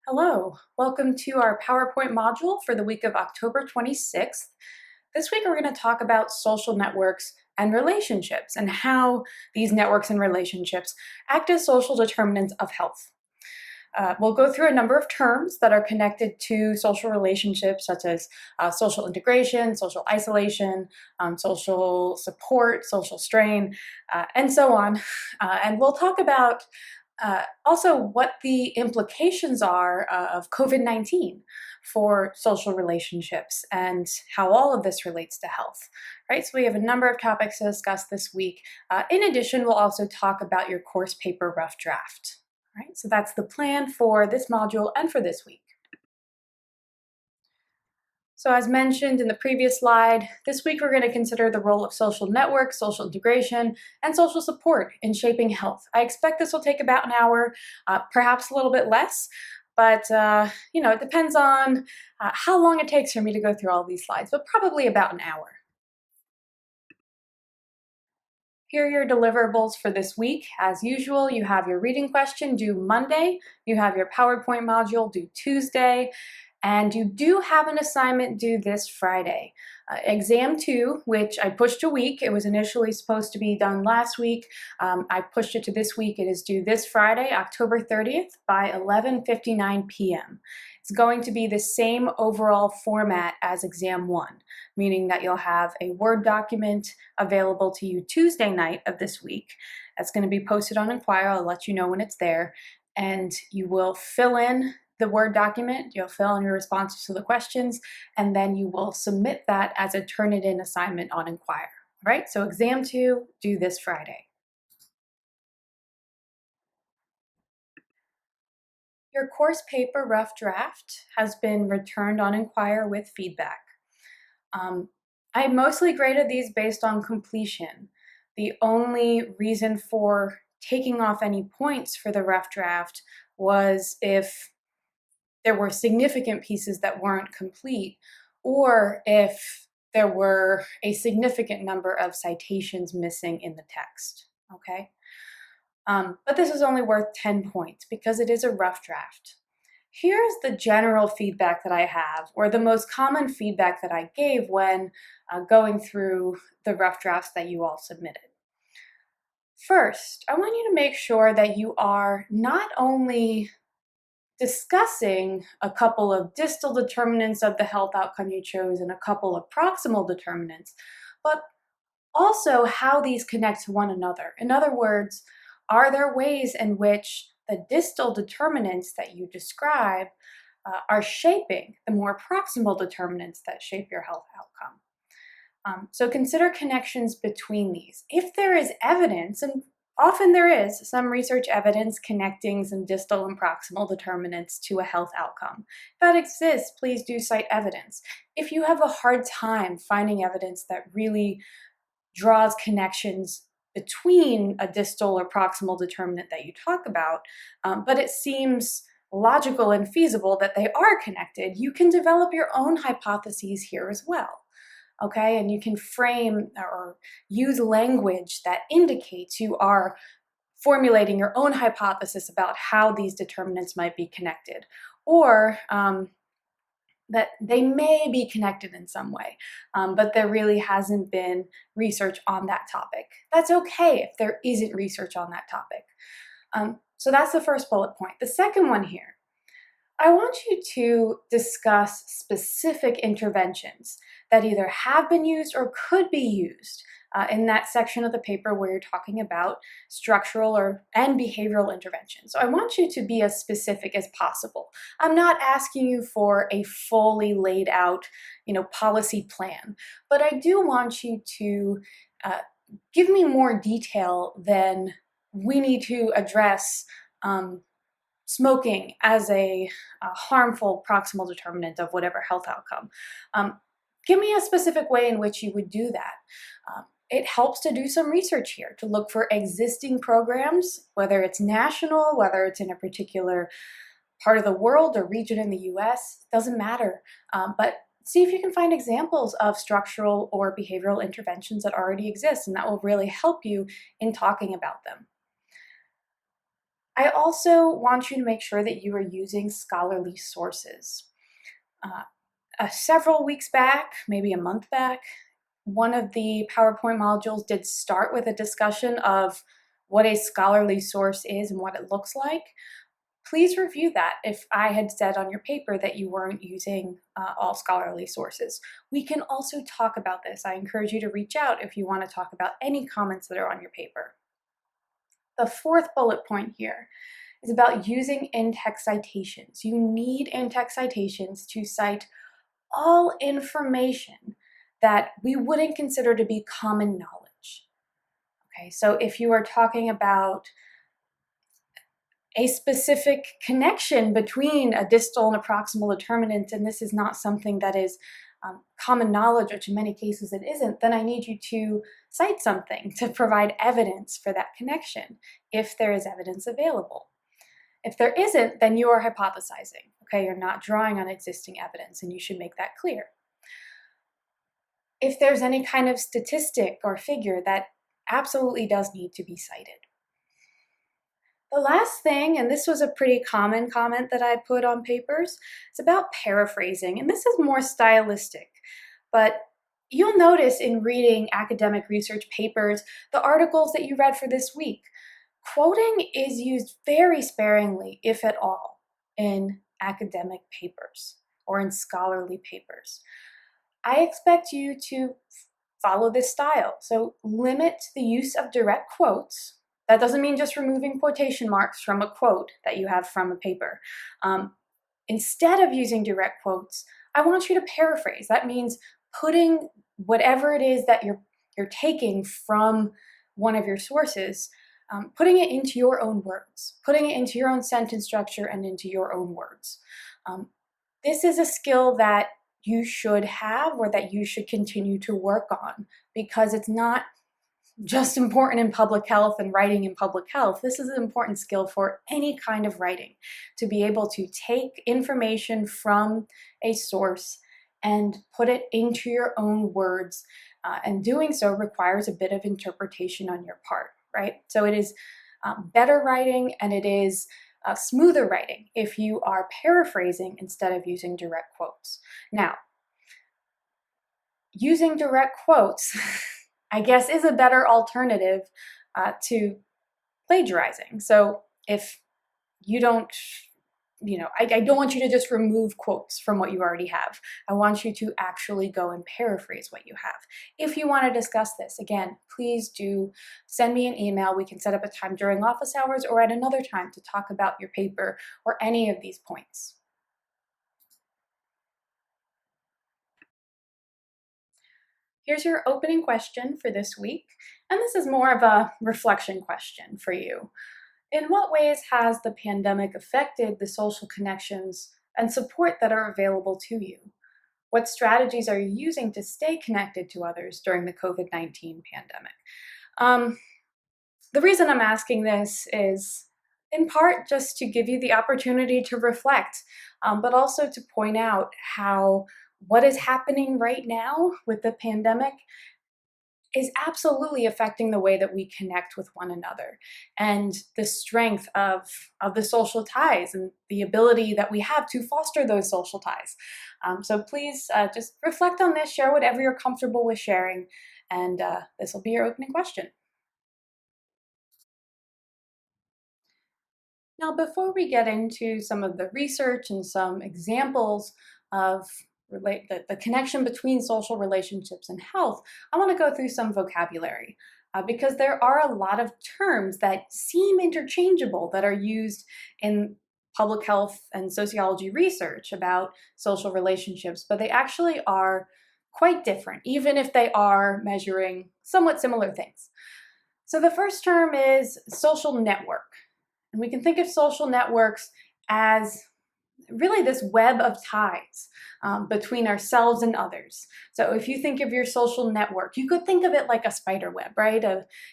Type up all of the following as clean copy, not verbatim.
Hello, welcome to our PowerPoint module for the week of October 26th. This week we're going to talk about social networks and relationships and how these networks and relationships act as social determinants of health. We'll go through a number of terms that are connected to social relationships, such as social integration, social isolation, social support, social strain, and so on. And we'll talk about also what the implications are of COVID-19 for social relationships and how all of this relates to health. Right, so we have a number of topics to discuss this week. In addition, we'll also talk about your course paper rough draft. Right, so that's the plan for this module and for this week. So as mentioned in the previous slide, this week we're going to consider the role of social networks, social integration, and social support in shaping health. I expect this will take about an hour, perhaps a little bit less, but it depends on how long it takes for me to go through all these slides, but probably about an hour. Here are your deliverables for this week. As usual, you have your reading question due Monday, you have your PowerPoint module due Tuesday, and you do have an assignment due this Friday. Exam 2, which I pushed a week. It was initially supposed to be done last week. I pushed it to this week. It is due this Friday, October 30th by 11:59 p.m. It's going to be the same overall format as Exam 1, meaning that you'll have a Word document available to you Tuesday night of this week. That's going to be posted on Inquire. I'll let you know when it's there. And you will fill in the Word document, you'll fill in your responses to the questions, and then you will submit that as a Turnitin assignment on Inquire. All right, so Exam 2, due this Friday. Your course paper rough draft has been returned on Inquire with feedback. I mostly graded these based on completion. The only reason for taking off any points for the rough draft was if there were significant pieces that weren't complete, or if there were a significant number of citations missing in the text, okay? But this is only worth 10 points because it is a rough draft. Here's the general feedback that I have, or the most common feedback that I gave when going through the rough drafts that you all submitted. First, I want you to make sure that you are not only discussing a couple of distal determinants of the health outcome you chose and a couple of proximal determinants, but also how these connect to one another. In other words, are there ways in which the distal determinants that you describe are shaping the more proximal determinants that shape your health outcome? So consider connections between these. If there is evidence, and often there is some research evidence connecting some distal and proximal determinants to a health outcome. If that exists, please do cite evidence. If you have a hard time finding evidence that really draws connections between a distal or proximal determinant that you talk about, but it seems logical and feasible that they are connected, you can develop your own hypotheses here as well. Okay, and you can frame or use language that indicates you are formulating your own hypothesis about how these determinants might be connected, or that they may be connected in some way, but there really hasn't been research on that topic. That's okay if there isn't research on that topic. So that's the first bullet point. The second one here, I want you to discuss specific interventions that either have been used or could be used in that section of the paper where you're talking about structural and behavioral interventions. So I want you to be as specific as possible. I'm not asking you for a fully laid out, policy plan, but I do want you to give me more detail than we need to address smoking as a harmful proximal determinant of whatever health outcome. Give me a specific way in which you would do that. It helps to do some research here, to look for existing programs, whether it's national, whether it's in a particular part of the world or region in the US, doesn't matter. But see if you can find examples of structural or behavioral interventions that already exist, and that will really help you in talking about them. I also want you to make sure that you are using scholarly sources. Several weeks back, maybe a month back, one of the PowerPoint modules did start with a discussion of what a scholarly source is and what it looks like. Please review that if I had said on your paper that you weren't using all scholarly sources. We can also talk about this. I encourage you to reach out if you want to talk about any comments that are on your paper. The fourth bullet point here is about using in-text citations. You need in-text citations to cite all information that we wouldn't consider to be common knowledge. Okay, so if you are talking about a specific connection between a distal and a proximal determinant, and this is not something that is common knowledge, which in many cases it isn't, then I need you to cite something to provide evidence for that connection, if there is evidence available. If there isn't, then you are hypothesizing, okay? You're not drawing on existing evidence, and you should make that clear. If there's any kind of statistic or figure, that absolutely does need to be cited. The last thing, and this was a pretty common comment that I put on papers, it's about paraphrasing, and this is more stylistic, but you'll notice in reading academic research papers, the articles that you read for this week, quoting is used very sparingly, if at all, in academic papers or in scholarly papers. I expect you to follow this style. So limit the use of direct quotes. That doesn't mean just removing quotation marks from a quote that you have from a paper. Instead of using direct quotes, I want you to paraphrase. That means putting whatever it is that you're taking from one of your sources, putting it into your own words, putting it into your own sentence structure and into your own words. This is a skill that you should have or that you should continue to work on, because it's not just important in public health and writing in public health. This is an important skill for any kind of writing, to be able to take information from a source and put it into your own words. And doing so requires a bit of interpretation on your part, right? So it is better writing, and it is smoother writing if you are paraphrasing instead of using direct quotes. Now, using direct quotes, I guess, is a better alternative to plagiarizing. So if you don't, I don't want you to just remove quotes from what you already have. I want you to actually go and paraphrase what you have. If you want to discuss this, again, please do send me an email. We can set up a time during office hours or at another time to talk about your paper or any of these points. Here's your opening question for this week, and this is more of a reflection question for you. In what ways has the pandemic affected the social connections and support that are available to you? What strategies are you using to stay connected to others during the COVID-19 pandemic? The reason I'm asking this is in part just to give you the opportunity to reflect, but also to point out how what is happening right now with the pandemic is absolutely affecting the way that we connect with one another and the strength of the social ties and the ability that we have to foster those social ties. So please just reflect on this, share whatever you're comfortable with sharing, and this will be your opening question. Now, before we get into some of the research and some examples of the connection between social relationships and health, I want to go through some vocabulary because there are a lot of terms that seem interchangeable that are used in public health and sociology research about social relationships, but they actually are quite different, even if they are measuring somewhat similar things. So the first term is social network. And we can think of social networks as really this web of ties between ourselves and others. So if you think of your social network, you could think of it like a spider web, right?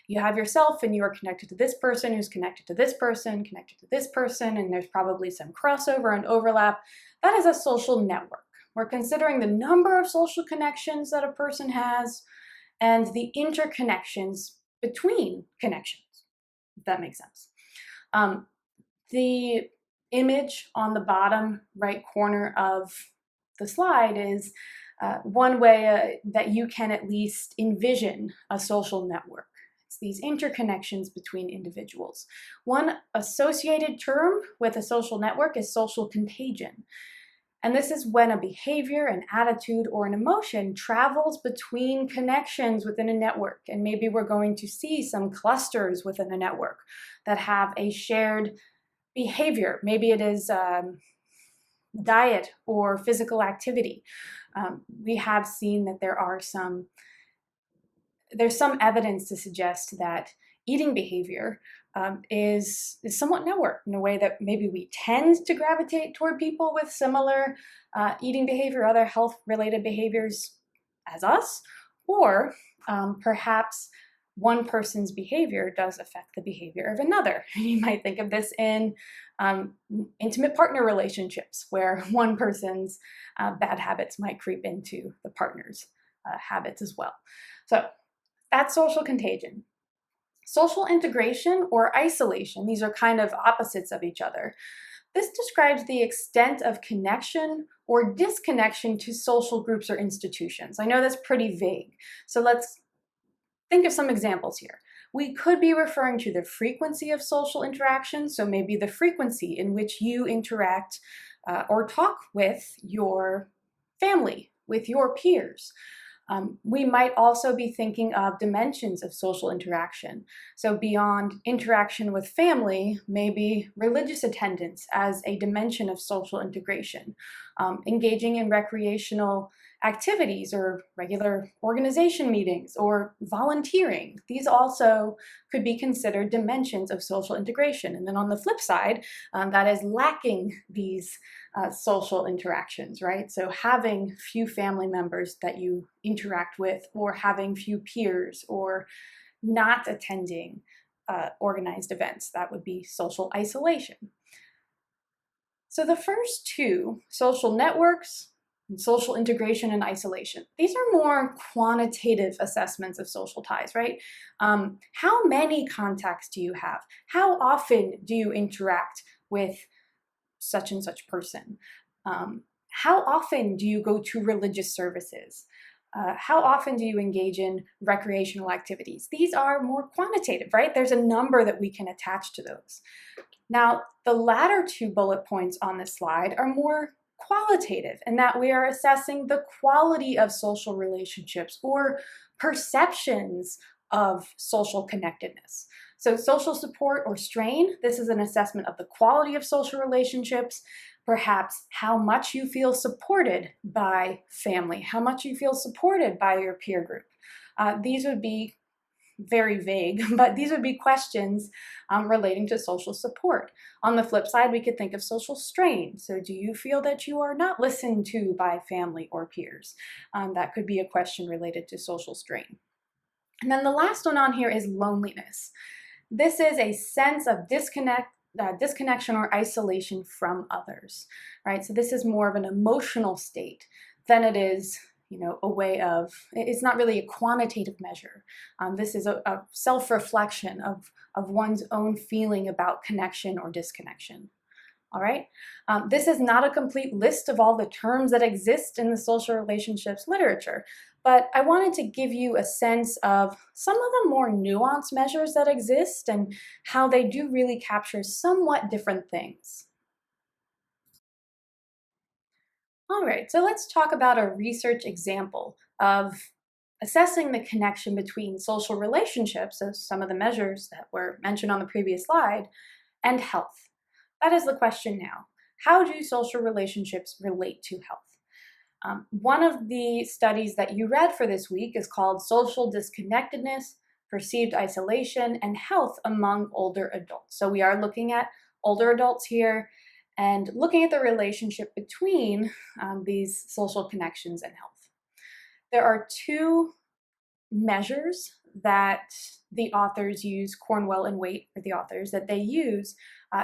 You have yourself and you are connected to this person who's connected to this person, connected to this person, and there's probably some crossover and overlap. That is a social network. We're considering the number of social connections that a person has and the interconnections between connections, if that makes sense. The image on the bottom right corner of the slide is one way that you can at least envision a social network. It's these interconnections between individuals. One associated term with a social network is social contagion. And this is when a behavior, an attitude, or an emotion travels between connections within a network. And maybe we're going to see some clusters within a network that have a shared behavior. Maybe it is diet or physical activity. We have seen that there's some evidence to suggest that eating behavior is somewhat networked in a way that maybe we tend to gravitate toward people with similar eating behavior, other health-related behaviors as us, or perhaps one person's behavior does affect the behavior of another. You might think of this in intimate partner relationships, where one person's bad habits might creep into the partner's habits as well. So that's social contagion. Social integration or isolation, these are kind of opposites of each other. This describes the extent of connection or disconnection to social groups or institutions. I know that's pretty vague, so let's think of some examples here. We could be referring to the frequency of social interaction, so maybe the frequency in which you interact or talk with your family, with your peers. We might also be thinking of dimensions of social interaction. So beyond interaction with family, maybe religious attendance as a dimension of social integration, engaging in recreational activities or regular organization meetings or volunteering. These also could be considered dimensions of social integration. And then on the flip side, that is lacking these social interactions, right? So having few family members that you interact with, or having few peers, or not attending organized events, that would be social isolation. So the first two, social networks, and social integration and isolation, these are more quantitative assessments of social ties, right? How many contacts do you have? How often do you interact with such and such person? How often do you go to religious services? How often do you engage in recreational activities? These are more quantitative, right? There's a number that we can attach to those. Now, the latter two bullet points on this slide are more qualitative in that we are assessing the quality of social relationships or perceptions of social connectedness. So social support or strain, this is an assessment of the quality of social relationships, perhaps how much you feel supported by family, how much you feel supported by your peer group. These would be very vague, but these would be questions relating to social support. On the flip side, we could think of social strain. So do you feel that you are not listened to by family or peers? That could be a question related to social strain. And then the last one on here is loneliness. This is a sense of disconnection or isolation from others, right? So this is more of an emotional state than it is, a way of, it's not really a quantitative measure. This is a self-reflection of one's own feeling about connection or disconnection. All right. This is not a complete list of all the terms that exist in the social relationships literature, but I wanted to give you a sense of some of the more nuanced measures that exist and how they do really capture somewhat different things. All right, so let's talk about a research example of assessing the connection between social relationships, so some of the measures that were mentioned on the previous slide, and health. That is the question now. How do social relationships relate to health? One of the studies that you read for this week is called Social Disconnectedness, Perceived Isolation, and Health Among Older Adults. So we are looking at older adults here and looking at the relationship between these social connections and health. There are two measures that the authors use, Cornwell and Waite are the authors, that they use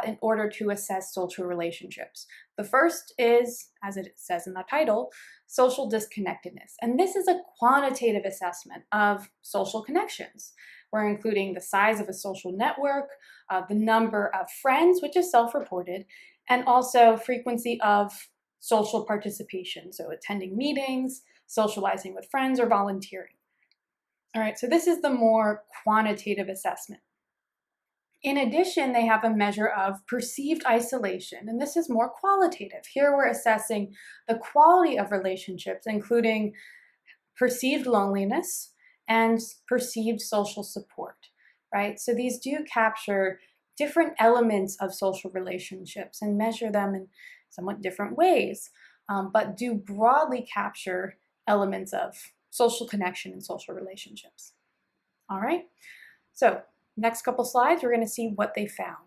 in order to assess social relationships. The first is, as it says in the title, social disconnectedness. And this is a quantitative assessment of social connections. We're including the size of a social network, the number of friends, which is self-reported, and also frequency of social participation, so attending meetings, socializing with friends, or volunteering. All right, so this is the more quantitative assessment. In addition, they have a measure of perceived isolation, and this is more qualitative. Here we're assessing the quality of relationships, including perceived loneliness and perceived social support, right? So these do capture different elements of social relationships and measure them in somewhat different ways, but do broadly capture elements of social connection and social relationships. All right, so next couple slides, we're going to see what they found.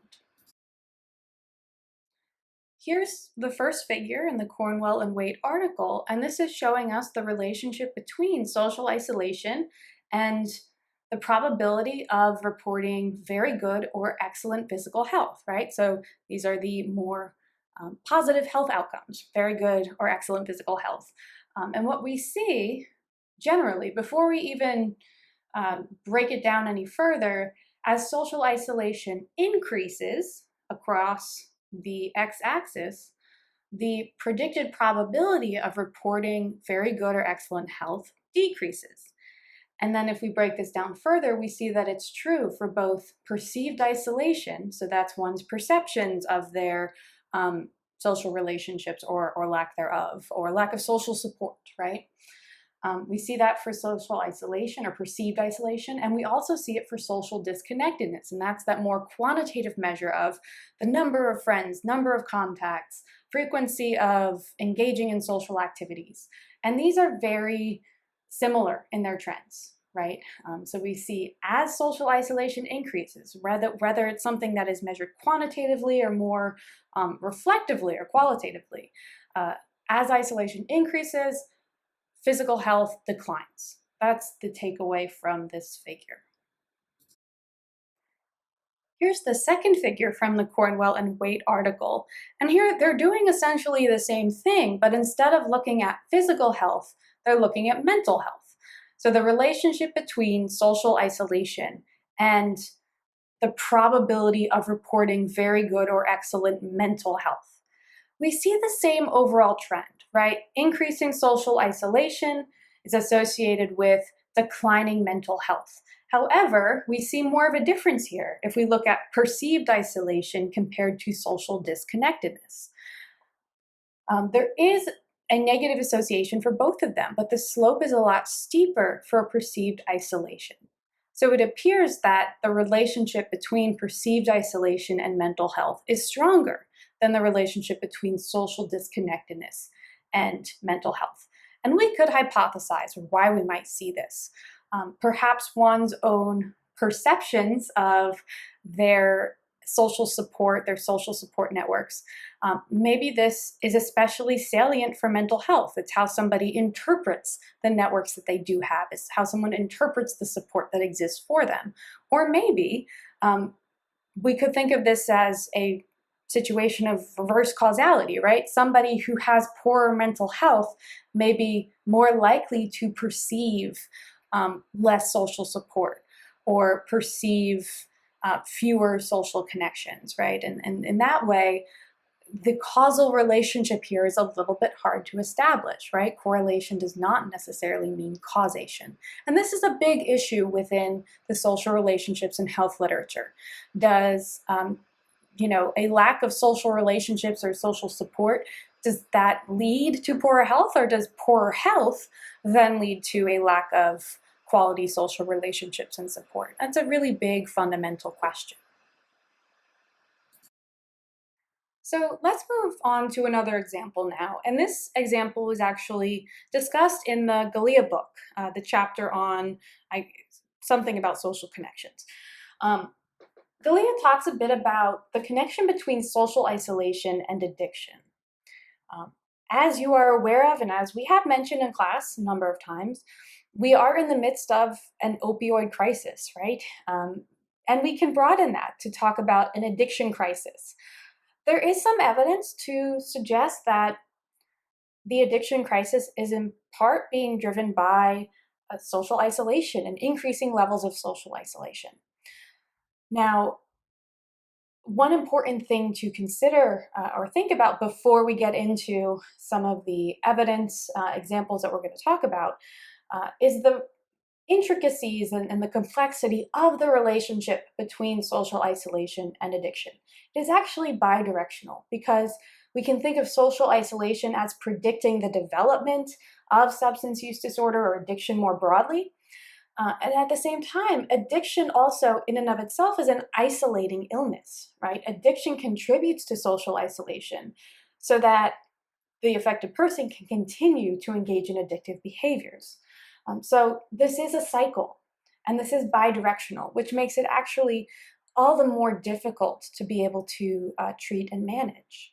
Here's the first figure in the Cornwell and Waite article, and this is showing us the relationship between social isolation and the probability of reporting very good or excellent physical health, right? So these are the more positive health outcomes, very good or excellent physical health. And what we see generally, before we even break it down any further, as social isolation increases across the x-axis, the predicted probability of reporting very good or excellent health decreases. And then if we break this down further, we see that it's true for both perceived isolation, so that's one's perceptions of their social relationships or lack thereof, or lack of social support, right? We see that for social isolation or perceived isolation, and we also see it for social disconnectedness, and that's that more quantitative measure of the number of friends, number of contacts, frequency of engaging in social activities. And these are very similar in their trends, right? So we see as social isolation increases, whether it's something that is measured quantitatively or more reflectively or qualitatively, as isolation increases, physical health declines. That's the takeaway from this figure. Here's the second figure from the Cornwell and Waite article. And here they're doing essentially the same thing, but instead of looking at physical health, they're looking at mental health. So the relationship between social isolation and the probability of reporting very good or excellent mental health. We see the same overall trend, right? Increasing social isolation is associated with declining mental health. However, we see more of a difference here if we look at perceived isolation compared to social disconnectedness. There is a negative association for both of them, but the slope is a lot steeper for perceived isolation. So it appears that the relationship between perceived isolation and mental health is stronger than the relationship between social disconnectedness and mental health. And we could hypothesize why we might see this. Perhaps one's own perceptions of their social support networks. Maybe this is especially salient for mental health. It's how somebody interprets the networks that they do have. It's how someone interprets the support that exists for them. Or maybe we could think of this as a situation of reverse causality, right? Somebody who has poorer mental health may be more likely to perceive less social support or perceive fewer social connections, right? And in that way, the causal relationship here is a little bit hard to establish, right? Correlation does not necessarily mean causation. And this is a big issue within the social relationships and health literature. Does a lack of social relationships or social support, does that lead to poorer health, or does poorer health then lead to a lack of quality social relationships and support? That's a really big fundamental question. So let's move on to another example now. And this example was actually discussed in the Galea book, the chapter on something about social connections. Galea talks a bit about the connection between social isolation and addiction. As you are aware of, and as we have mentioned in class a number of times, We are in the midst of an opioid crisis, right? And we can broaden that to talk about an addiction crisis. There is some evidence to suggest that the addiction crisis is in part being driven by social isolation and increasing levels of social isolation. Now, one important thing to consider or think about before we get into some of the evidence examples that we're going to talk about is the intricacies and the complexity of the relationship between social isolation and addiction. It is actually bidirectional because we can think of social isolation as predicting the development of substance use disorder or addiction more broadly. And at the same time, addiction also, in and of itself, is an isolating illness, right? Addiction contributes to social isolation so that the affected person can continue to engage in addictive behaviors. So this is a cycle, and this is bidirectional, which makes it actually all the more difficult to be able to treat and manage.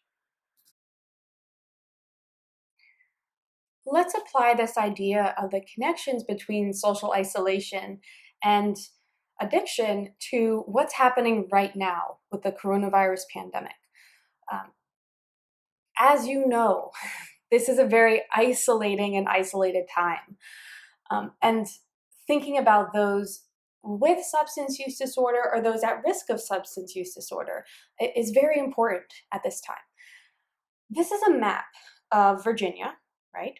Let's apply this idea of the connections between social isolation and addiction to what's happening right now with the coronavirus pandemic. Um, as you know, this is a very isolating and isolated time. And thinking about those with substance use disorder or those at risk of substance use disorder is very important at this time. This is a map of Virginia, right?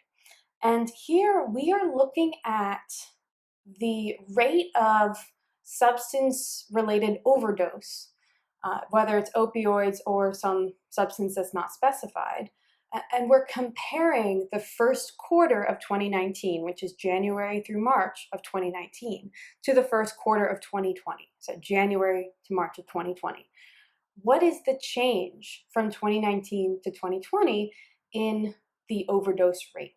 And here we are looking at the rate of substance related overdose, whether it's opioids or some substance that's not specified. And we're comparing the first quarter of 2019, which is January through March of 2019, to the first quarter of 2020. So January to March of 2020. What is the change from 2019 to 2020 in the overdose rate?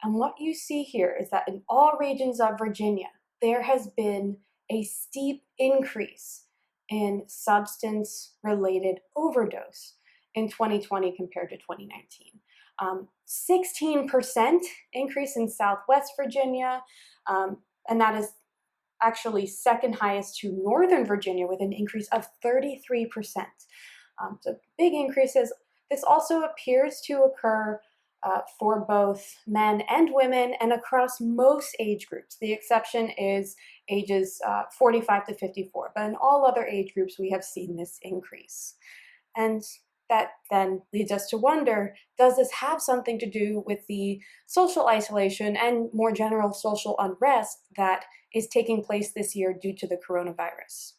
And what you see here is that in all regions of Virginia, there has been a steep increase in substance-related overdose in 2020 compared to 2019. 16% increase in Southwest Virginia, and that is actually second highest to Northern Virginia with an increase of 33%. So big increases. This also appears to occur for both men and women and across most age groups. The exception is ages 45 to 54, but in all other age groups we have seen this increase. And that then leads us to wonder, does this have something to do with the social isolation and more general social unrest that is taking place this year due to the coronavirus?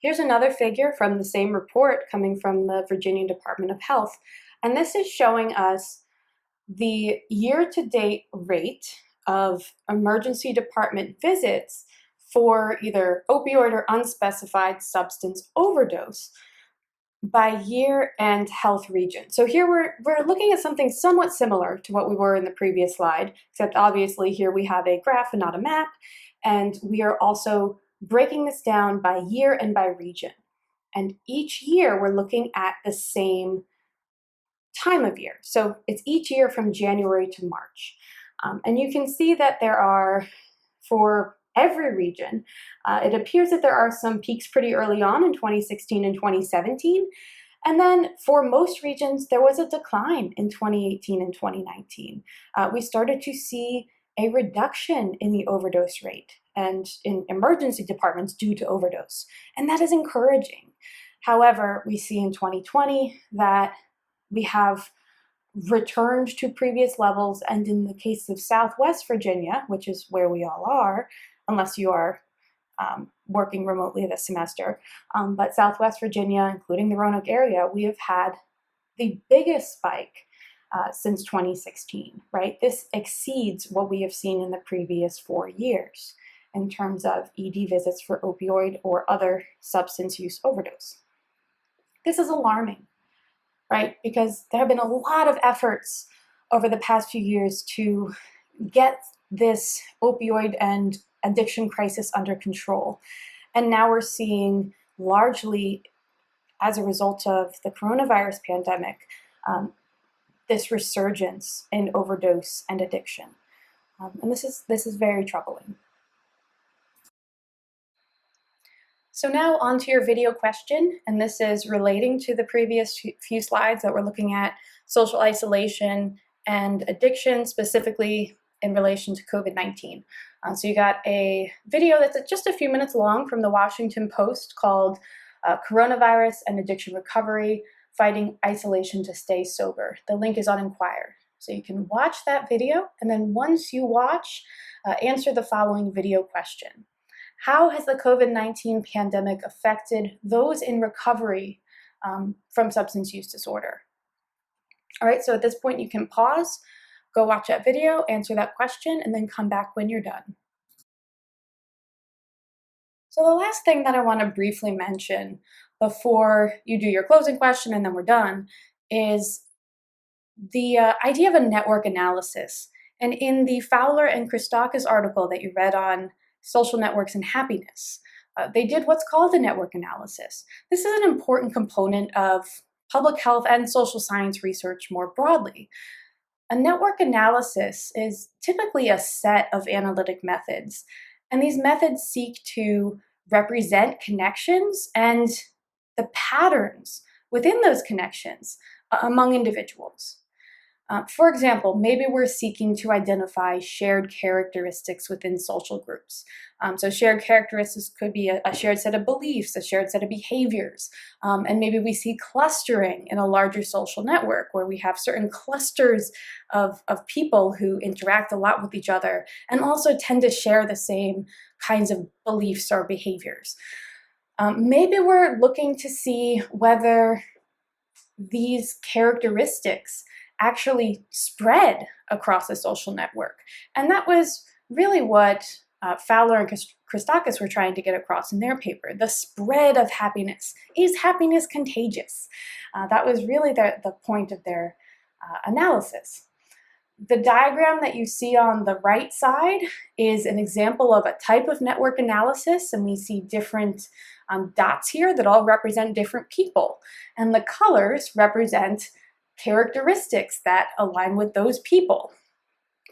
Here's another figure from the same report coming from the Virginia Department of Health. And this is showing us the year-to-date rate of emergency department visits for either opioid or unspecified substance overdose by year and health region. So here we're looking at something somewhat similar to what we were in the previous slide, except obviously here we have a graph and not a map, and we are also breaking this down by year and by region. And each year we're looking at the same time of year. So it's each year from January to March. And you can see that there are, for every region, it appears that there are some peaks pretty early on in 2016 and 2017. And then for most regions, there was a decline in 2018 and 2019. We started to see a reduction in the overdose rate and in emergency departments due to overdose. And that is encouraging. However, we see in 2020 that we have returned to previous levels, and in the case of Southwest Virginia, which is where we all are, unless you are working remotely this semester, but Southwest Virginia, including the Roanoke area, we have had the biggest spike since 2016, right? This exceeds what we have seen in the previous 4 years in terms of ED visits for opioid or other substance use overdose. This is alarming, right? Because there have been a lot of efforts over the past few years to get this opioid and addiction crisis under control. And now we're seeing, largely as a result of the coronavirus pandemic, this resurgence in overdose and addiction. And this is very troubling. So now onto your video question, and this is relating to the previous few slides that we're looking at social isolation and addiction, specifically in relation to COVID-19. So you got a video that's just a few minutes long from the Washington Post called Coronavirus and Addiction Recovery, Fighting Isolation to Stay Sober. The link is on Inquire. So you can watch that video, and then once you watch, answer the following video question. How has the COVID-19 pandemic affected those in recovery from substance use disorder? All right, so at this point you can pause, go watch that video, answer that question, and then come back when you're done. So the last thing that I want to briefly mention before you do your closing question and then we're done is the idea of a network analysis. And in the Fowler and Christakis article that you read on social networks and happiness, they did what's called a network analysis. This is an important component of public health and social science research more broadly. A network analysis is typically a set of analytic methods, and these methods seek to represent connections and the patterns within those connections among individuals. For example, maybe we're seeking to identify shared characteristics within social groups. So shared characteristics could be a shared set of beliefs, a shared set of behaviors, and maybe we see clustering in a larger social network where we have certain clusters of people who interact a lot with each other and also tend to share the same kinds of beliefs or behaviors. Maybe we're looking to see whether these characteristics actually spread across a social network. And that was really what Fowler and Christakis were trying to get across in their paper, the spread of happiness. Is happiness contagious? That was really the point of their analysis. The diagram that you see on the right side is an example of a type of network analysis, and we see different dots here that all represent different people. And the colors represent characteristics that align with those people.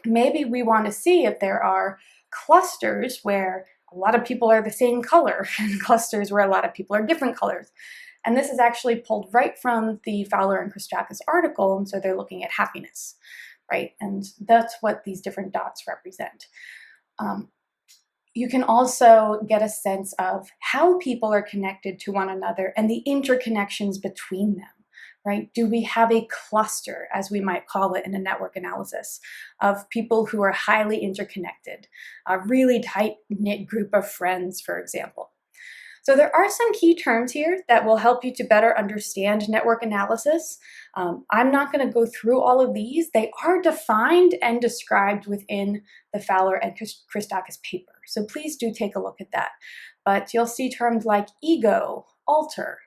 Maybe we want to see if there are clusters where a lot of people are the same color and clusters where a lot of people are different colors. And this is actually pulled right from the Fowler and Christakis article, and so they're looking at happiness, right? And that's what these different dots represent. You can also get a sense of how people are connected to one another and the interconnections between them, right? Do we have a cluster, as we might call it in a network analysis, of people who are highly interconnected, a really tight-knit group of friends, for example? So there are some key terms here that will help you to better understand network analysis. I'm not going to go through all of these. They are defined and described within the Fowler and Christakis paper. So please do take a look at that. But you'll see terms like ego, alter,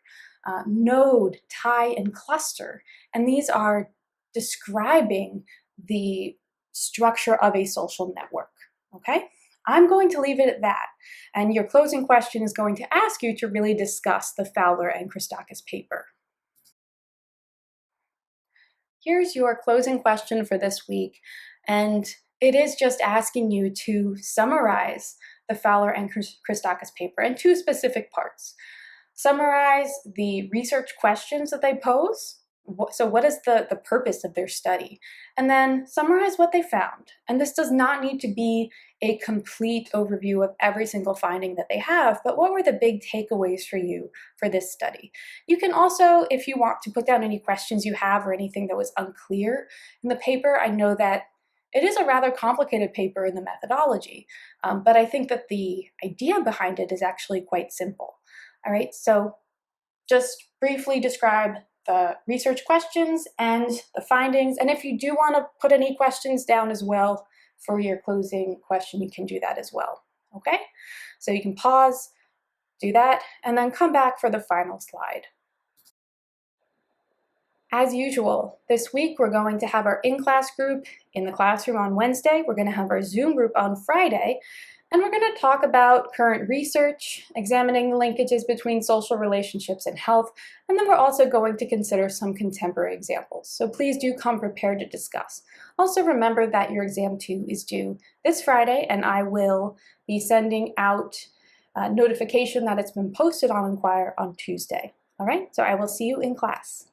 node, tie, and cluster. And these are describing the structure of a social network, okay? I'm going to leave it at that. And your closing question is going to ask you to really discuss the Fowler and Christakis paper. Here's your closing question for this week. And it is just asking you to summarize the Fowler and Christakis paper in two specific parts. Summarize the research questions that they pose. So what is the purpose of their study? And then summarize what they found. And this does not need to be a complete overview of every single finding that they have, but what were the big takeaways for you for this study? You can also, if you want to put down any questions you have or anything that was unclear in the paper. I know that it is a rather complicated paper in the methodology, but I think that the idea behind it is actually quite simple. All right, so just briefly describe the research questions and the findings. And if you do want to put any questions down as well for your closing question, you can do that as well, okay? So you can pause, do that, and then come back for the final slide. As usual, this week we're going to have our in-class group in the classroom on Wednesday. We're going to have our Zoom group on Friday. And we're going to talk about current research, examining the linkages between social relationships and health, and then we're also going to consider some contemporary examples. So please do come prepared to discuss. Also remember that your exam 2 is due this Friday, and I will be sending out a notification that it's been posted on Inquire on Tuesday. All right, so I will see you in class.